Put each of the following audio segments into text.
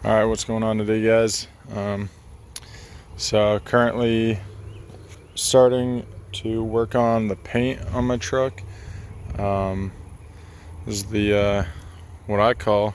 Alright, what's going on today, guys? So currently starting to work on the paint on my truck. This is the what I call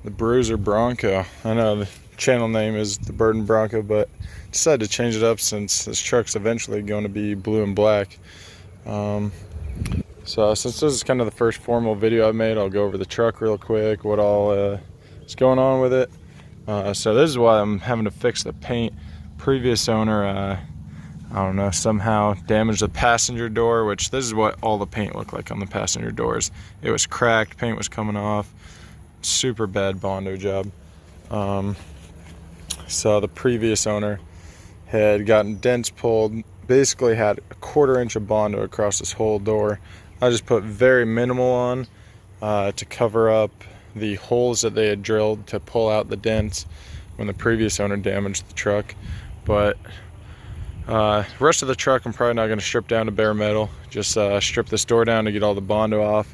the Bruiser Bronco. I know the channel name is the Burden Bronco, but decided to change it up since this truck's eventually going to be blue and black. So since this is kind of the first formal video I've made, I'll go over the truck real quick, what all is going on with it. So this is why I'm having to fix the paint. Previous owner, I don't know, somehow damaged the passenger door, which this is what all the paint looked like on the passenger doors. It was cracked, paint was coming off. Super bad Bondo job. So the previous owner had gotten dents pulled, basically had a 1/4 inch of Bondo across this whole door. I just put very minimal on to cover up the holes that they had drilled to pull out the dents when the previous owner damaged the truck. But the rest of the truck I'm probably not going to strip down to bare metal. Just strip this door down to get all the Bondo off.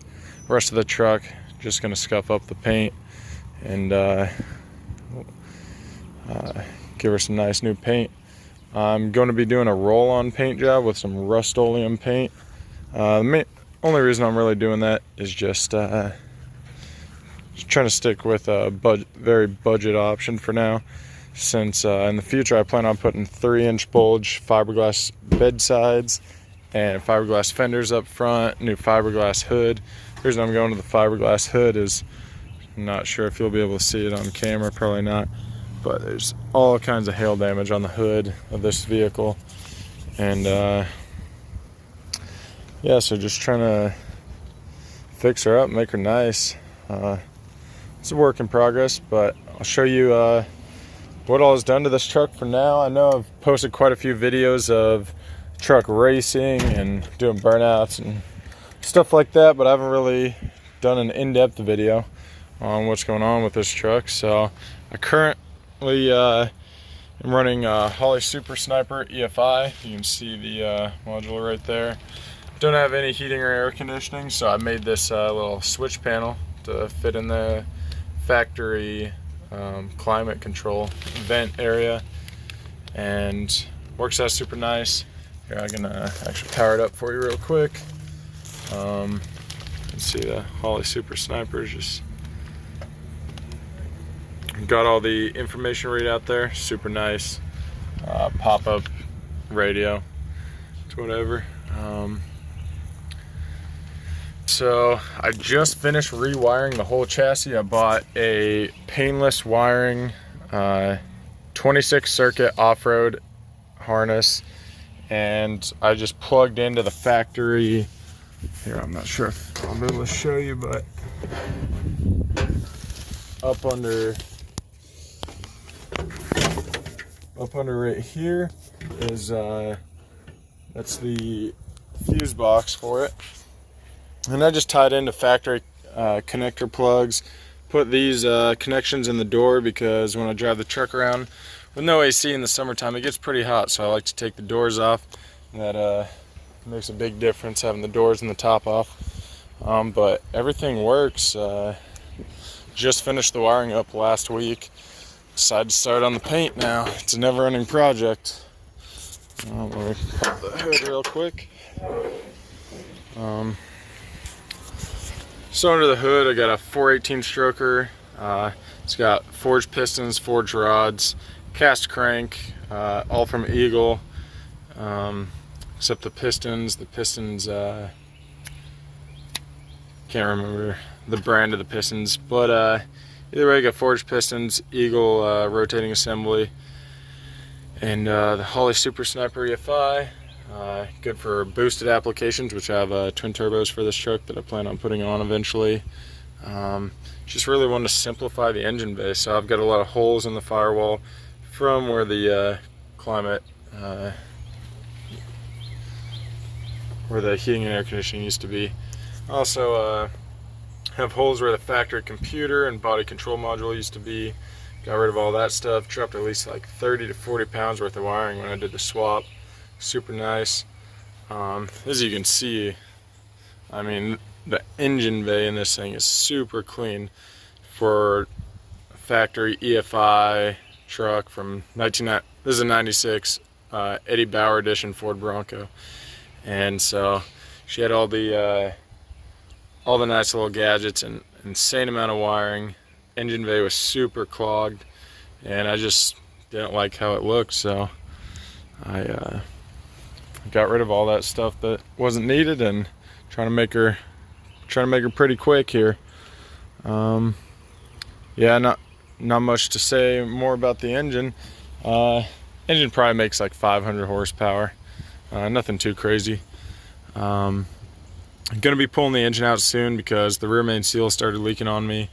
The rest of the truck just going to scuff up the paint and give her some nice new paint. I'm going to be doing a roll-on paint job with some Rust-Oleum paint. The only reason I'm really doing that is just trying to stick with a very budget option for now, since in the future I plan on putting 3-inch bulge fiberglass bedsides and fiberglass fenders up front, new fiberglass hood. The reason I'm going to the fiberglass hood is I'm not sure if you'll be able to see it on camera, probably not, but there's all kinds of hail damage on the hood of this vehicle. And yeah, so just trying to fix her up, make her nice. It's a work in progress, but I'll show you what all is done to this truck for now. I know I've posted quite a few videos of truck racing and doing burnouts and stuff like that, but I haven't really done an in-depth video on what's going on with this truck. So I currently am running Holley Super Sniper EFI. You can see the module right there. Don't have any heating or air conditioning, so I made this little switch panel to fit in the factory climate control vent area, and works out super nice. Here, I'm gonna actually power it up for you real quick. You can see the Holley Super Sniper just got all the information readout there. Super nice pop-up radio to whatever. So I just finished rewiring the whole chassis. I bought a painless wiring 26 circuit off-road harness, and I just plugged into the factory. Here, I'm not sure if I'll be able to show you, but up under right here is that's the fuse box for it. And I just tied into factory connector plugs, put these connections in the door because when I drive the truck around with no AC in the summertime, it gets pretty hot, so I like to take the doors off. That makes a big difference, having the doors and the top off. But everything works. Just finished the wiring up last week. Decided to start on the paint now. It's a never-ending project. Let me pop the hood real quick. So under the hood, I got a 418 stroker. It's got forged pistons, forged rods, cast crank, all from Eagle, except the pistons. Can't remember the brand of the pistons, but either way, I got forged pistons, Eagle rotating assembly, and the Holley Super Sniper EFI. Good for boosted applications, which I have twin turbos for this truck that I plan on putting on eventually. Just really wanted to simplify the engine bay, so I've got a lot of holes in the firewall from where the climate, where the heating and air conditioning used to be. Also have holes where the factory computer and body control module used to be. Got rid of all that stuff, dropped at least like 30 to 40 pounds worth of wiring when I did the swap. Super nice. As you can see, I mean, the engine bay in this thing is super clean. For factory EFI truck from this is a 96 Eddie Bauer edition Ford Bronco. And so she had all the nice little gadgets and insane amount of wiring. Engine bay was super clogged, and I just didn't like how it looked, so I got rid of all that stuff that wasn't needed and trying to make her pretty quick here. Yeah, not much to say more about the engine. Engine probably makes like 500 horsepower. Nothing too crazy. I'm gonna be pulling the engine out soon because the rear main seal started leaking on me,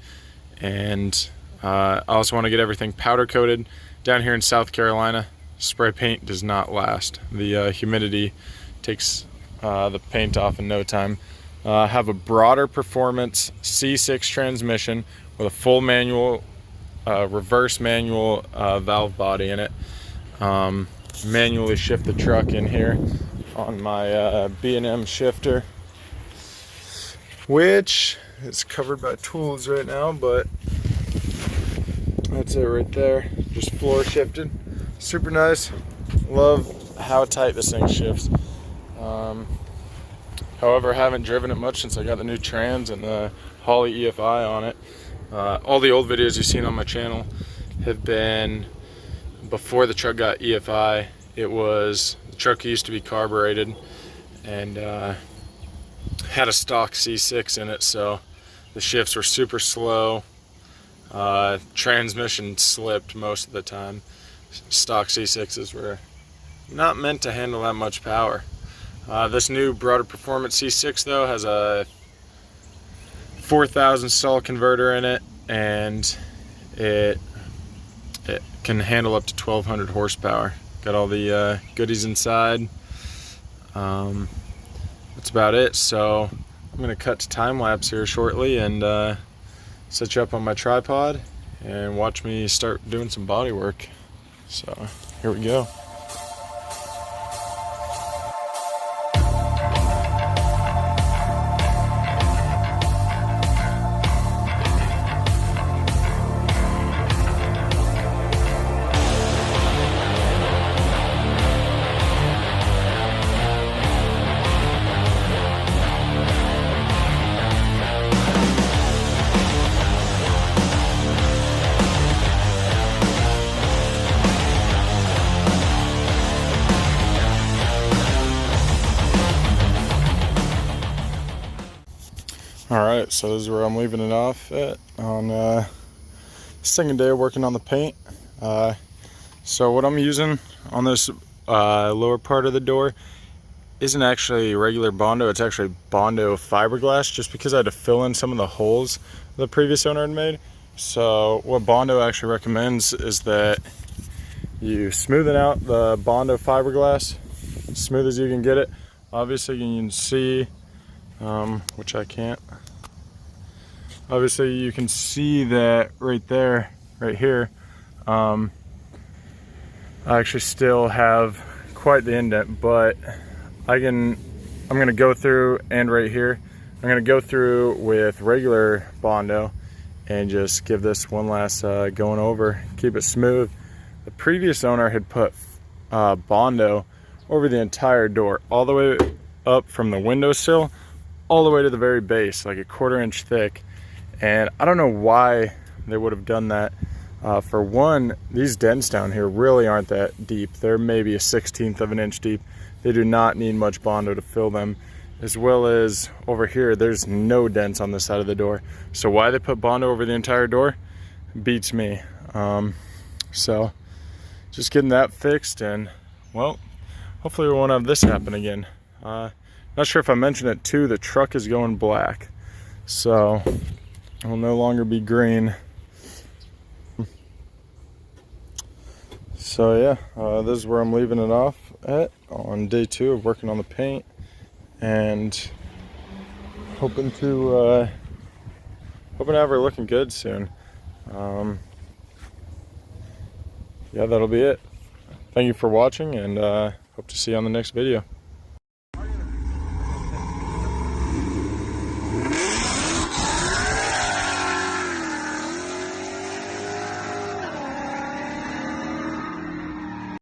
and I also want to get everything powder coated. Down here in South Carolina, spray paint does not last. The humidity takes the paint off in no time. I have a broader performance C6 transmission with a full manual, reverse manual valve body in it. Manually shift the truck in here on my B&M shifter, which is covered by tools right now, but that's it right there. Just floor shifted. Super nice. Love how tight this thing shifts. However, I haven't driven it much since I got the new trans and the Holley EFI on it. All the old videos you've seen on my channel have been before the truck got EFI. The truck used to be carbureted and had a stock C6 in it, so the shifts were super slow. Transmission slipped most of the time. Stock C6s were not meant to handle that much power. This new broader performance C6 though has a 4,000 stall converter in it, and it can handle up to 1,200 horsepower. Got all the goodies inside. That's about it. So I'm gonna cut to time lapse here shortly and set you up on my tripod and watch me start doing some body work. So here we go. Alright, so this is where I'm leaving it off at on second day of working on the paint. So what I'm using on this lower part of the door isn't actually regular Bondo, it's actually Bondo fiberglass, just because I had to fill in some of the holes the previous owner had made. So what Bondo actually recommends is that you smoothen out the Bondo fiberglass as smooth as you can get it. Obviously you can see, which I can't. Obviously you can see that right there, right here. I actually still have quite the indent, but I'm gonna go through, and right here, I'm gonna go through with regular Bondo and just give this one last going over, keep it smooth. The previous owner had put Bondo over the entire door, all the way up from the windowsill all the way to the very base, like a 1/4 inch thick. And I don't know why they would have done that. For one, these dents down here really aren't that deep. They're maybe a 1/16 of an inch deep. They do not need much Bondo to fill them. As well as over here, there's no dents on this side of the door. So why they put Bondo over the entire door beats me. So just getting that fixed, and well, hopefully we won't have this happen again. Not sure if I mentioned it too, the truck is going black, so it will no longer be green. So yeah, this is where I'm leaving it off at on day 2 of working on the paint, and hoping to have her looking good soon. Yeah, that'll be it. Thank you for watching, and hope to see you on the next video.